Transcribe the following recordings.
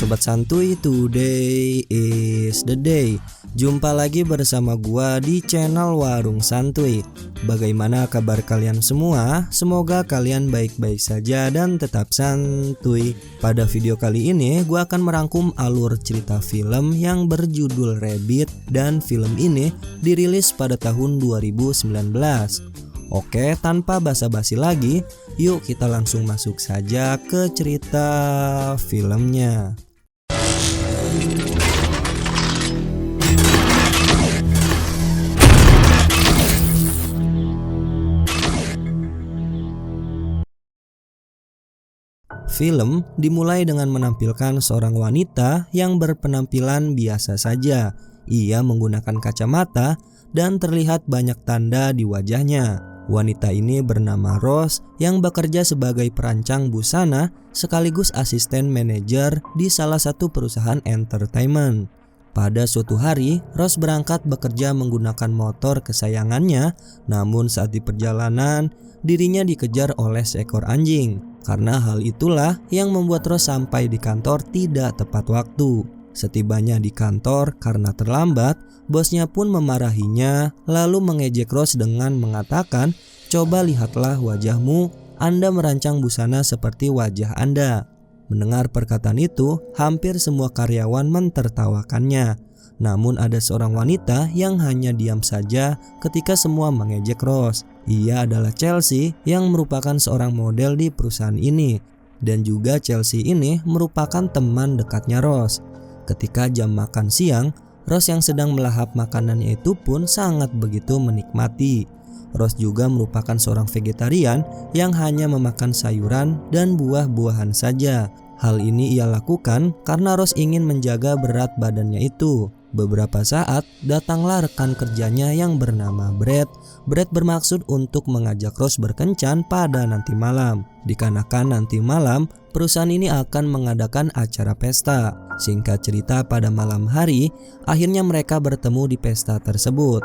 Sobat Santuy, today is the day. Jumpa lagi bersama gua di channel Warung Santuy. Bagaimana kabar kalian semua? Semoga kalian baik-baik saja dan tetap santuy. Pada video kali ini gua akan merangkum alur cerita film yang berjudul Rabbit, dan film ini dirilis pada tahun 2019. Oke, tanpa basa-basi lagi, yuk kita langsung masuk saja ke cerita filmnya. Film dimulai dengan menampilkan seorang wanita yang berpenampilan biasa saja. Ia menggunakan kacamata dan terlihat banyak tanda di wajahnya. Wanita ini bernama Rose yang bekerja sebagai perancang busana sekaligus asisten manajer di salah satu perusahaan entertainment. Pada suatu hari, Rose berangkat bekerja menggunakan motor kesayangannya, namun saat di perjalanan, dirinya dikejar oleh seekor anjing. Karena hal itulah yang membuat Rose sampai di kantor tidak tepat waktu. Setibanya di kantor karena terlambat, bosnya pun memarahinya lalu mengejek Rose dengan mengatakan, "Coba lihatlah wajahmu, Anda merancang busana seperti wajah Anda." Mendengar perkataan itu, hampir semua karyawan mentertawakannya. Namun ada seorang wanita yang hanya diam saja ketika semua mengejek Rose. Ia adalah Chelsea yang merupakan seorang model di perusahaan ini. Dan juga Chelsea ini merupakan teman dekatnya Rose. Ketika jam makan siang, Rose yang sedang melahap makanannya itu pun sangat begitu menikmati. Rose juga merupakan seorang vegetarian yang hanya memakan sayuran dan buah-buahan saja. Hal ini ia lakukan karena Rose ingin menjaga berat badannya itu. Beberapa saat datanglah rekan kerjanya yang bernama Brad. Brad bermaksud untuk mengajak Rose berkencan pada nanti malam. Dikarenakan nanti malam perusahaan ini akan mengadakan acara pesta. Singkat cerita, pada malam hari akhirnya mereka bertemu di pesta tersebut.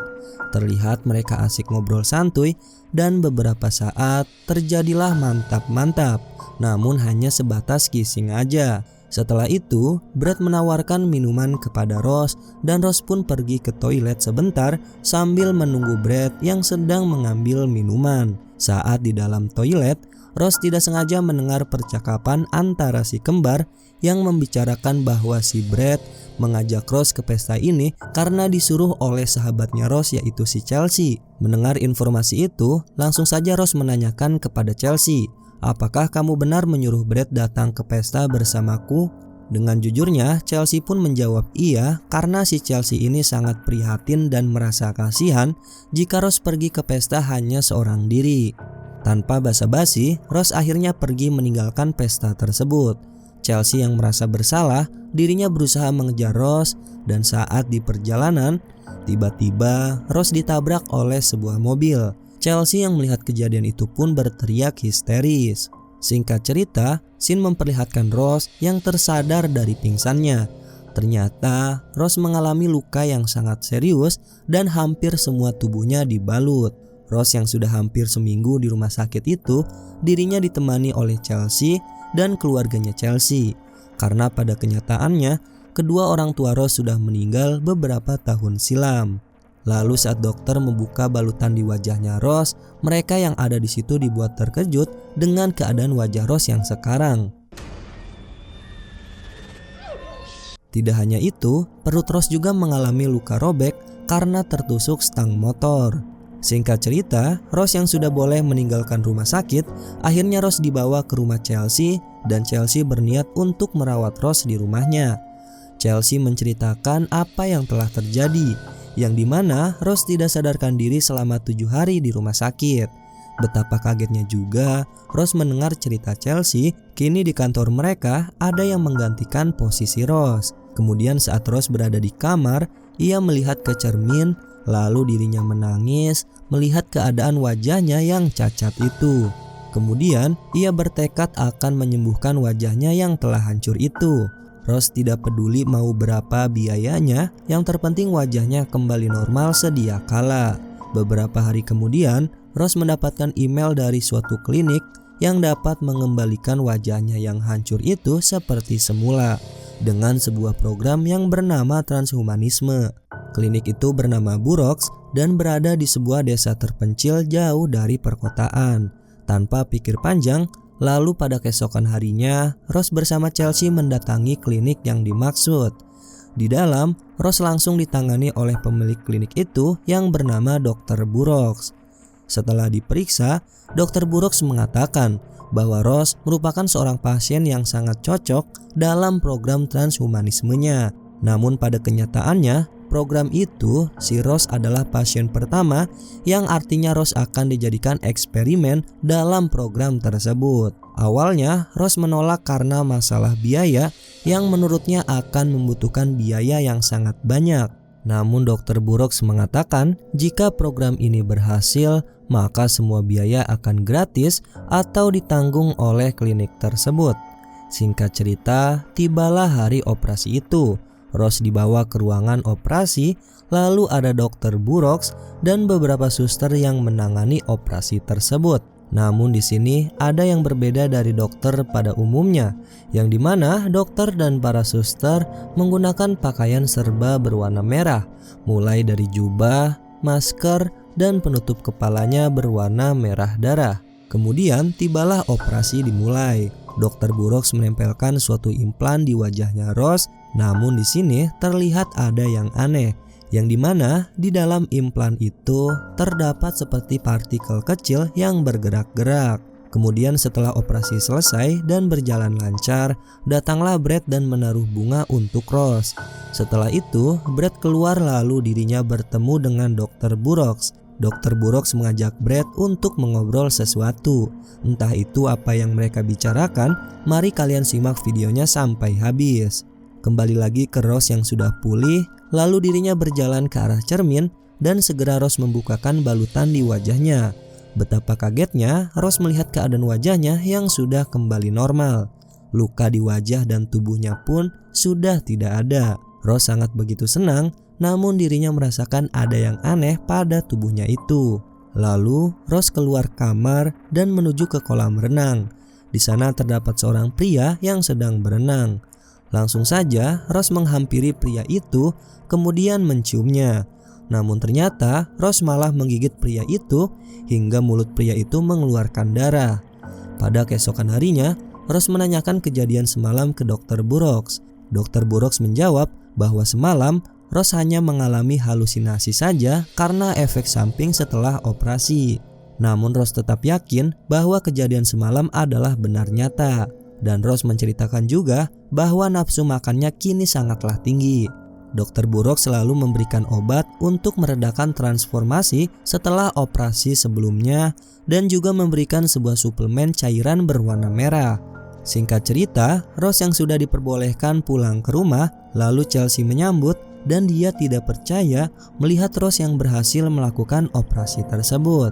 Terlihat mereka asik ngobrol santuy dan beberapa saat terjadilah mantap-mantap. Namun hanya sebatas kissing aja. Setelah itu, Brad menawarkan minuman kepada Rose dan Rose pun pergi ke toilet sebentar sambil menunggu Brad yang sedang mengambil minuman. Saat di dalam toilet, Rose tidak sengaja mendengar percakapan antara si kembar yang membicarakan bahwa si Brad mengajak Rose ke pesta ini karena disuruh oleh sahabatnya Rose, yaitu si Chelsea. Mendengar informasi itu, langsung saja Rose menanyakan kepada Chelsea, "Apakah kamu benar menyuruh Brad datang ke pesta bersamaku?" Dengan jujurnya, Chelsea pun menjawab iya karena si Chelsea ini sangat prihatin dan merasa kasihan jika Rose pergi ke pesta hanya seorang diri. Tanpa basa-basi, Rose akhirnya pergi meninggalkan pesta tersebut. Chelsea yang merasa bersalah, dirinya berusaha mengejar Rose dan saat di perjalanan, tiba-tiba Rose ditabrak oleh sebuah mobil. Chelsea yang melihat kejadian itu pun berteriak histeris. Singkat cerita, scene memperlihatkan Rose yang tersadar dari pingsannya. Ternyata Rose mengalami luka yang sangat serius dan hampir semua tubuhnya dibalut. Rose yang sudah hampir seminggu di rumah sakit itu, dirinya ditemani oleh Chelsea dan keluarganya Chelsea. Karena pada kenyataannya, kedua orang tua Rose sudah meninggal beberapa tahun silam. Lalu saat dokter membuka balutan di wajahnya Rose, mereka yang ada di situ dibuat terkejut dengan keadaan wajah Rose yang sekarang. Tidak hanya itu, perut Rose juga mengalami luka robek karena tertusuk stang motor. Singkat cerita, Rose yang sudah boleh meninggalkan rumah sakit, akhirnya Rose dibawa ke rumah Chelsea dan Chelsea berniat untuk merawat Rose di rumahnya. Chelsea menceritakan apa yang telah terjadi, yang dimana Rose tidak sadarkan diri selama 7 hari di rumah sakit. Betapa kagetnya juga Rose mendengar cerita Chelsea, kini di kantor mereka ada yang menggantikan posisi Rose. Kemudian saat Rose berada di kamar, ia melihat ke cermin, lalu dirinya menangis melihat keadaan wajahnya yang cacat itu. Kemudian ia bertekad akan menyembuhkan wajahnya yang telah hancur itu. Rose tidak peduli mau berapa biayanya, yang terpenting wajahnya kembali normal sedia kala. Beberapa hari kemudian, Rose mendapatkan email dari suatu klinik yang dapat mengembalikan wajahnya yang hancur itu seperti semula. dengan sebuah program yang bernama transhumanisme. Klinik itu bernama Burroughs dan berada di sebuah desa terpencil jauh dari perkotaan. Tanpa pikir panjang, lalu pada keesokan harinya, Rose bersama Chelsea mendatangi klinik yang dimaksud. Di dalam, Rose langsung ditangani oleh pemilik klinik itu yang bernama Dr. Burroughs. Setelah diperiksa, Dr. Burroughs mengatakan bahwa Rose merupakan seorang pasien yang sangat cocok dalam program transhumanismenya. Namun pada kenyataannya, program itu si Rose adalah pasien pertama, yang artinya Rose akan dijadikan eksperimen dalam program tersebut. Awalnya Rose menolak karena masalah biaya yang menurutnya akan membutuhkan biaya yang sangat banyak. Namun Dr. Burroughs mengatakan jika program ini berhasil, maka semua biaya akan gratis atau ditanggung oleh klinik tersebut. Singkat cerita, tibalah hari operasi itu. Rose dibawa ke ruangan operasi, lalu ada Dr. Burroughs dan beberapa suster yang menangani operasi tersebut. Namun di sini ada yang berbeda dari dokter pada umumnya, yang dimana dokter dan para suster menggunakan pakaian serba berwarna merah, mulai dari jubah, masker, dan penutup kepalanya berwarna merah darah. Kemudian tibalah operasi dimulai. Dr. Burroughs menempelkan suatu implan di wajahnya Rose, namun di sini terlihat ada yang aneh, yang dimana di dalam implan itu terdapat seperti partikel kecil yang bergerak-gerak. Kemudian setelah operasi selesai dan berjalan lancar, datanglah Brad dan menaruh bunga untuk Rose. Setelah itu, Brad keluar lalu dirinya bertemu dengan Dr. Burroughs. Dr. Burroughs mengajak Brad untuk mengobrol sesuatu. Entah itu apa yang mereka bicarakan, mari kalian simak videonya sampai habis. Kembali lagi ke Rose yang sudah pulih, lalu dirinya berjalan ke arah cermin dan segera Rose membukakan balutan di wajahnya. Betapa kagetnya Rose melihat keadaan wajahnya yang sudah kembali normal. Luka di wajah dan tubuhnya pun sudah tidak ada. Rose sangat begitu senang, namun dirinya merasakan ada yang aneh pada tubuhnya itu. Lalu Rose keluar kamar dan menuju ke kolam renang. Di sana terdapat seorang pria yang sedang berenang. Langsung saja Rose menghampiri pria itu, kemudian menciumnya. Namun ternyata Rose malah menggigit pria itu hingga mulut pria itu mengeluarkan darah. Pada keesokan harinya, Rose menanyakan kejadian semalam ke Dr. Burroughs. Dr. Burroughs menjawab bahwa semalam Rose hanya mengalami halusinasi saja karena efek samping setelah operasi. Namun Rose tetap yakin bahwa kejadian semalam adalah benar nyata. Dan Rose menceritakan juga bahwa nafsu makannya kini sangatlah tinggi. Dr. Burroughs selalu memberikan obat untuk meredakan transformasi setelah operasi sebelumnya dan juga memberikan sebuah suplemen cairan berwarna merah. Singkat cerita, Rose yang sudah diperbolehkan pulang ke rumah, lalu Chelsea menyambut dan dia tidak percaya melihat Rose yang berhasil melakukan operasi tersebut.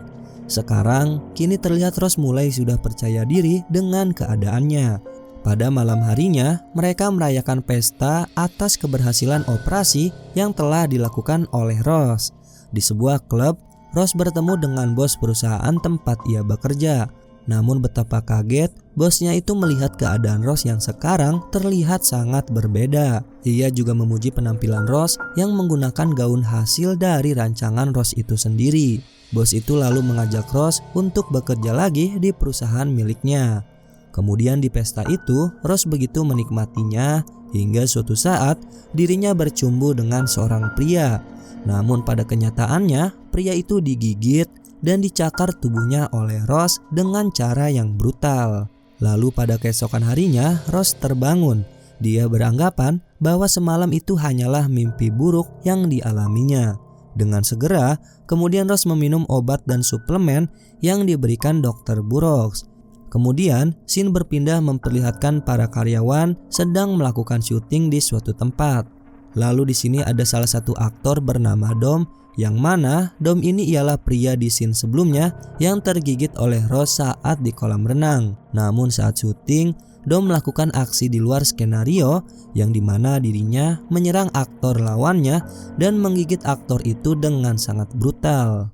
Sekarang, kini terlihat Rose mulai sudah percaya diri dengan keadaannya. Pada malam harinya, mereka merayakan pesta atas keberhasilan operasi yang telah dilakukan oleh Rose. Di sebuah klub, Rose bertemu dengan bos perusahaan tempat ia bekerja. Namun betapa kaget, bosnya itu melihat keadaan Rose yang sekarang terlihat sangat berbeda. Ia juga memuji penampilan Rose yang menggunakan gaun hasil dari rancangan Rose itu sendiri. Bos itu lalu mengajak Rose untuk bekerja lagi di perusahaan miliknya. Kemudian di pesta itu, Rose begitu menikmatinya hingga suatu saat dirinya bercumbu dengan seorang pria. Namun pada kenyataannya, pria itu digigit dan dicakar tubuhnya oleh Rose dengan cara yang brutal. Lalu pada keesokan harinya, Rose terbangun. Dia beranggapan bahwa semalam itu hanyalah mimpi buruk yang dialaminya. Dengan segera, kemudian Rose meminum obat dan suplemen yang diberikan Dr. Burroughs. Kemudian, scene berpindah memperlihatkan para karyawan sedang melakukan syuting di suatu tempat. Lalu di sini ada salah satu aktor bernama Dom, yang mana Dom ini ialah pria di scene sebelumnya yang tergigit oleh Rose saat di kolam renang. Namun saat syuting, Dom melakukan aksi di luar skenario yang dimana dirinya menyerang aktor lawannya dan menggigit aktor itu dengan sangat brutal.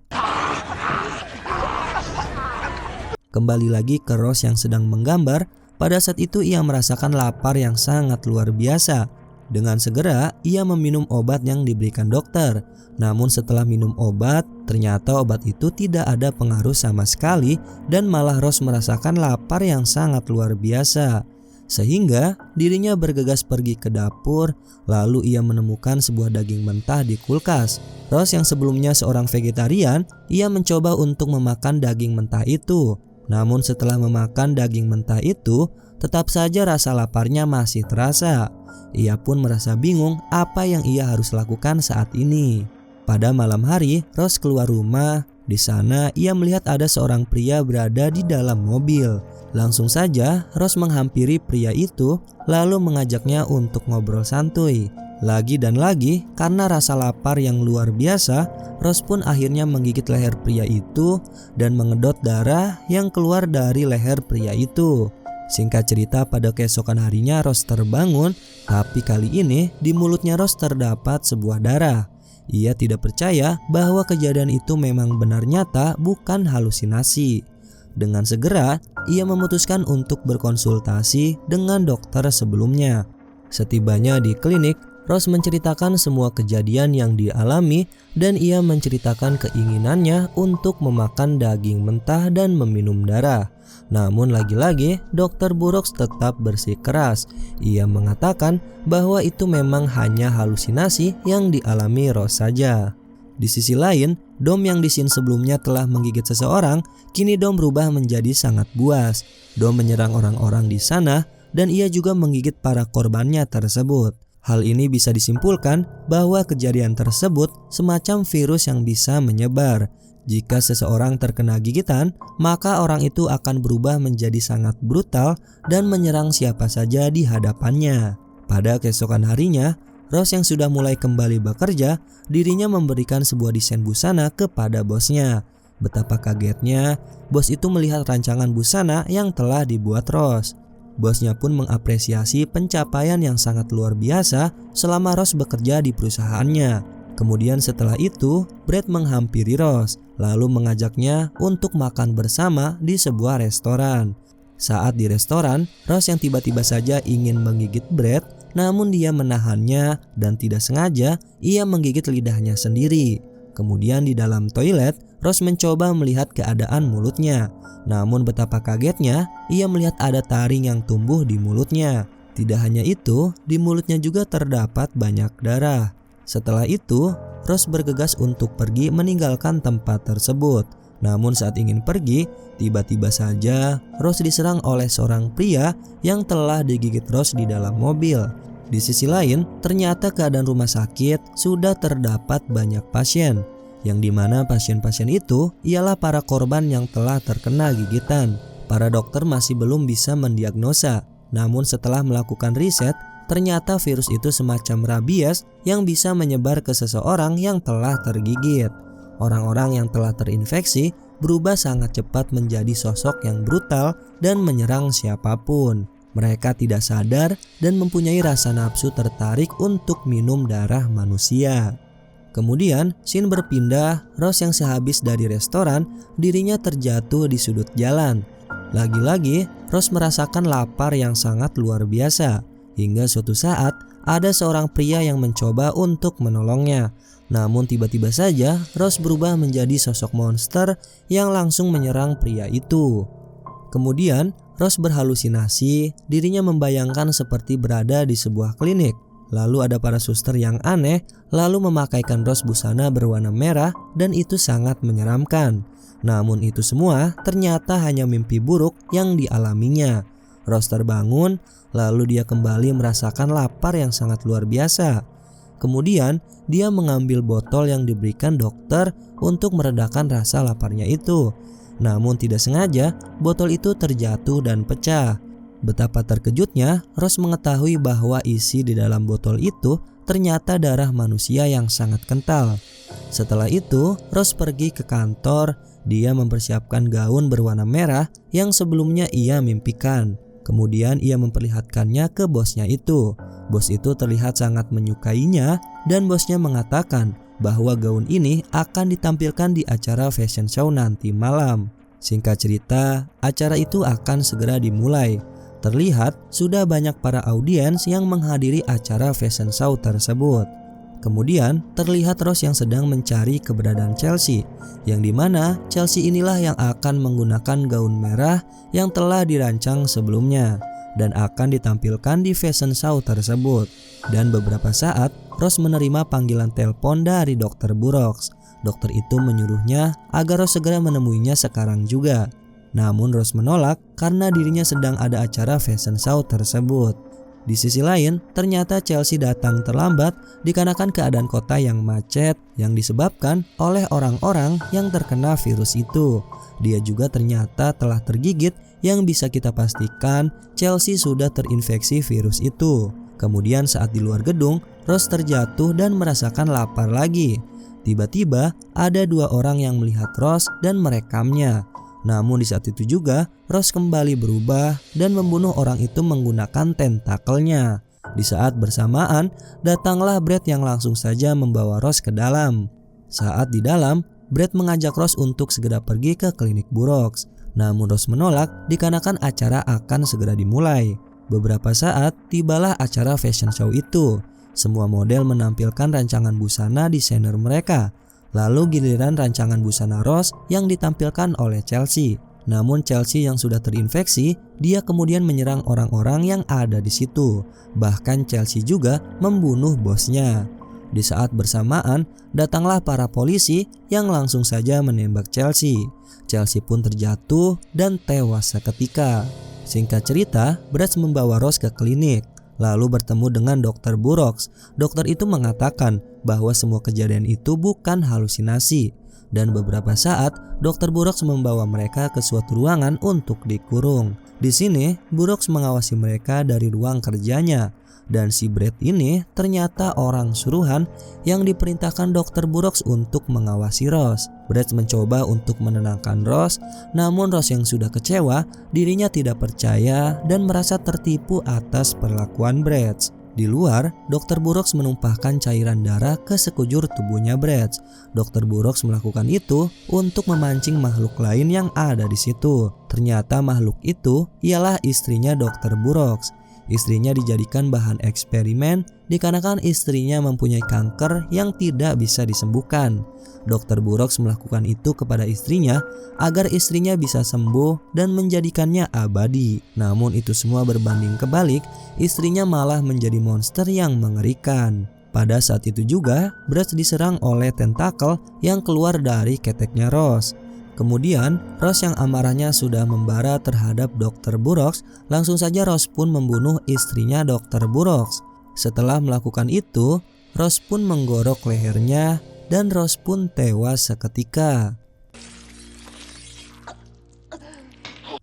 Kembali lagi ke Rose yang sedang menggambar, Pada saat itu ia merasakan lapar yang sangat luar biasa. Dengan segera ia meminum obat yang diberikan dokter. Namun setelah minum obat, ternyata obat itu tidak ada pengaruh sama sekali dan malah Rose merasakan lapar yang sangat luar biasa. Sehingga dirinya bergegas pergi ke dapur, lalu ia menemukan sebuah daging mentah di kulkas. Rose yang sebelumnya seorang vegetarian, ia mencoba untuk memakan daging mentah itu. Namun setelah memakan daging mentah itu, tetap saja rasa laparnya masih terasa. Ia pun merasa bingung apa yang ia harus lakukan saat ini. Pada malam hari, Rose keluar rumah. Di sana ia melihat ada seorang pria berada di dalam mobil. Langsung saja Rose menghampiri pria itu lalu mengajaknya untuk ngobrol santuy. Lagi dan lagi karena rasa lapar yang luar biasa, Rose pun akhirnya menggigit leher pria itu dan mengedot darah yang keluar dari leher pria itu. Singkat cerita, pada keesokan harinya Rose terbangun, tapi kali ini di mulutnya Rose terdapat sebuah darah. Ia tidak percaya bahwa kejadian itu memang benar nyata, bukan halusinasi. Dengan segera, ia memutuskan untuk berkonsultasi dengan dokter sebelumnya. Setibanya di klinik, Rose menceritakan semua kejadian yang dialami dan ia menceritakan keinginannya untuk memakan daging mentah dan meminum darah. Namun lagi-lagi Dr. Burroughs tetap bersikeras. Ia mengatakan bahwa itu memang hanya halusinasi yang dialami Rose saja. Di sisi lain, Dom yang di scene sebelumnya telah menggigit seseorang, kini Dom berubah menjadi sangat buas. Dom menyerang orang-orang di sana dan ia juga menggigit para korbannya tersebut. Hal ini bisa disimpulkan bahwa kejadian tersebut semacam virus yang bisa menyebar. Jika seseorang terkena gigitan, maka orang itu akan berubah menjadi sangat brutal dan menyerang siapa saja di hadapannya. Pada keesokan harinya, Rose yang sudah mulai kembali bekerja, dirinya memberikan sebuah desain busana kepada bosnya. Betapa kagetnya, bos itu melihat rancangan busana yang telah dibuat Rose. Bosnya pun mengapresiasi pencapaian yang sangat luar biasa selama Rose bekerja di perusahaannya. Kemudian setelah itu, Brad menghampiri Rose, lalu mengajaknya untuk makan bersama di sebuah restoran. Saat di restoran, Rose yang tiba-tiba saja ingin menggigit Brad, namun dia menahannya dan tidak sengaja ia menggigit lidahnya sendiri. Kemudian di dalam toilet, Rose mencoba melihat keadaan mulutnya. Namun betapa kagetnya, ia melihat ada taring yang tumbuh di mulutnya. Tidak hanya itu, di mulutnya juga terdapat banyak darah. Setelah itu, Rose bergegas untuk pergi meninggalkan tempat tersebut. Namun saat ingin pergi, tiba-tiba saja Rose diserang oleh seorang pria yang telah digigit Rose di dalam mobil. Di sisi lain, ternyata keadaan rumah sakit sudah terdapat banyak pasien, yang dimana pasien-pasien itu ialah para korban yang telah terkena gigitan. Para dokter masih belum bisa mendiagnosa, namun setelah melakukan riset, ternyata virus itu semacam rabies yang bisa menyebar ke seseorang yang telah tergigit. Orang-orang yang telah terinfeksi berubah sangat cepat menjadi sosok yang brutal dan menyerang siapapun. Mereka tidak sadar dan mempunyai rasa nafsu tertarik untuk minum darah manusia. Kemudian, scene berpindah, Rose yang sehabis dari restoran, dirinya terjatuh di sudut jalan. Lagi-lagi, Rose merasakan lapar yang sangat luar biasa. Hingga suatu saat, ada seorang pria yang mencoba untuk menolongnya. Namun tiba-tiba saja, Rose berubah menjadi sosok monster yang langsung menyerang pria itu. Kemudian, Rose berhalusinasi, dirinya membayangkan seperti berada di sebuah klinik. Lalu ada para suster yang aneh, lalu memakaikan Rose busana berwarna merah dan itu sangat menyeramkan. Namun itu semua ternyata hanya mimpi buruk yang dialaminya. Rose terbangun, lalu dia kembali merasakan lapar yang sangat luar biasa. Kemudian dia mengambil botol yang diberikan dokter untuk meredakan rasa laparnya itu. Namun tidak sengaja botol itu terjatuh dan pecah. Betapa terkejutnya Rose mengetahui bahwa isi di dalam botol itu ternyata darah manusia yang sangat kental. Setelah itu Rose pergi ke kantor. Dia mempersiapkan gaun berwarna merah yang sebelumnya ia mimpikan. Kemudian ia memperlihatkannya ke bosnya itu. Bos itu terlihat sangat menyukainya dan bosnya mengatakan bahwa gaun ini akan ditampilkan di acara fashion show nanti malam. Singkat cerita, acara itu akan segera dimulai. Terlihat sudah banyak para audiens yang menghadiri acara fashion show tersebut. Kemudian terlihat Ross yang sedang mencari keberadaan Chelsea, yang dimana Chelsea inilah yang akan menggunakan gaun merah yang telah dirancang sebelumnya dan akan ditampilkan di fashion show tersebut. Dan beberapa saat Ross menerima panggilan telepon dari Dr. Burroughs. Dokter itu menyuruhnya agar Ross segera menemuinya sekarang juga. Namun Ross menolak karena dirinya sedang ada acara fashion show tersebut. Di sisi lain, ternyata Chelsea datang terlambat dikarenakan keadaan kota yang macet yang disebabkan oleh orang-orang yang terkena virus itu. Dia juga ternyata telah tergigit yang bisa kita pastikan Chelsea sudah terinfeksi virus itu. Kemudian saat di luar gedung, Ross terjatuh dan merasakan lapar lagi. Tiba-tiba ada dua orang yang melihat Ross dan merekamnya. Namun di saat itu juga Ross kembali berubah dan membunuh orang itu menggunakan tentakelnya. Di saat bersamaan datanglah Brad yang langsung saja membawa Ross ke dalam. Saat di dalam, Brad mengajak Ross untuk segera pergi ke klinik Burroughs. Namun Ross menolak dikarenakan acara akan segera dimulai. Beberapa saat tibalah acara fashion show itu. Semua model menampilkan rancangan busana desainer mereka. Lalu giliran rancangan busana Ross yang ditampilkan oleh Chelsea. Namun Chelsea yang sudah terinfeksi, dia kemudian menyerang orang-orang yang ada di situ. Bahkan Chelsea juga membunuh bosnya. Di saat bersamaan, datanglah para polisi yang langsung saja menembak Chelsea. Chelsea pun terjatuh dan tewas seketika. Singkat cerita, Brad membawa Ross ke klinik. Lalu bertemu dengan Dr. Burroughs. Dokter itu mengatakan bahwa semua kejadian itu bukan halusinasi. Dan beberapa saat, Dr. Burroughs membawa mereka ke suatu ruangan untuk dikurung. Di sini, Burroughs mengawasi mereka dari ruang kerjanya. Dan si Brad ini ternyata orang suruhan yang diperintahkan Dr. Burroughs untuk mengawasi Ross. Brad mencoba untuk menenangkan Ross, namun Ross yang sudah kecewa, dirinya tidak percaya dan merasa tertipu atas perlakuan Brad. Di luar, Dr. Burroughs menumpahkan cairan darah ke sekujur tubuhnya Brad. Dr. Burroughs melakukan itu untuk memancing makhluk lain yang ada di situ. Ternyata makhluk itu ialah istrinya Dr. Burroughs. Istrinya dijadikan bahan eksperimen dikarenakan istrinya mempunyai kanker yang tidak bisa disembuhkan. Dr. Burroughs melakukan itu kepada istrinya agar istrinya bisa sembuh dan menjadikannya abadi. Namun itu semua berbanding kebalik, istrinya malah menjadi monster yang mengerikan. Pada saat itu juga, Brad diserang oleh tentakel yang keluar dari keteknya Ross. Kemudian, Ross yang amarahnya sudah membara terhadap Dr. Burroughs, langsung saja Ross pun membunuh istrinya Dr. Burroughs. Setelah melakukan itu, Ross pun menggorok lehernya dan Ross pun tewas seketika.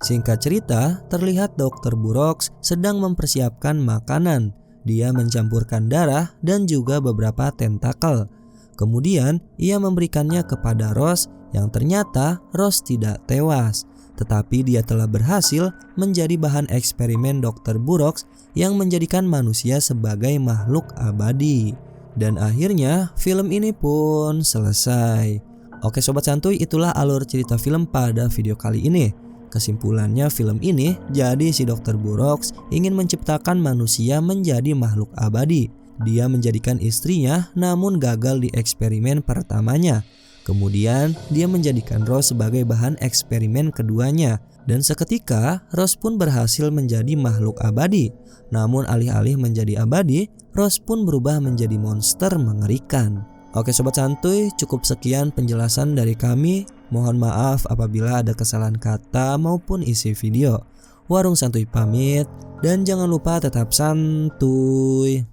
Singkat cerita, terlihat Dr. Burroughs sedang mempersiapkan makanan. Dia mencampurkan darah dan juga beberapa tentakel. Kemudian, ia memberikannya kepada Ross yang ternyata Ross tidak tewas, tetapi dia telah berhasil menjadi bahan eksperimen Dr. Burroughs yang menjadikan manusia sebagai makhluk abadi. Dan akhirnya film ini pun selesai. Oke sobat santuy, itulah alur cerita film pada video kali ini. Kesimpulannya film ini, jadi si Dr. Burroughs ingin menciptakan manusia menjadi makhluk abadi. Dia menjadikan istrinya namun gagal di eksperimen pertamanya. Kemudian dia menjadikan Ross sebagai bahan eksperimen keduanya. Dan seketika Ross pun berhasil menjadi makhluk abadi. Namun alih-alih menjadi abadi, Ross pun berubah menjadi monster mengerikan. Oke sobat santuy, cukup sekian penjelasan dari kami. Mohon maaf apabila ada kesalahan kata maupun isi video. Warung Santuy pamit, dan jangan lupa tetap santuy.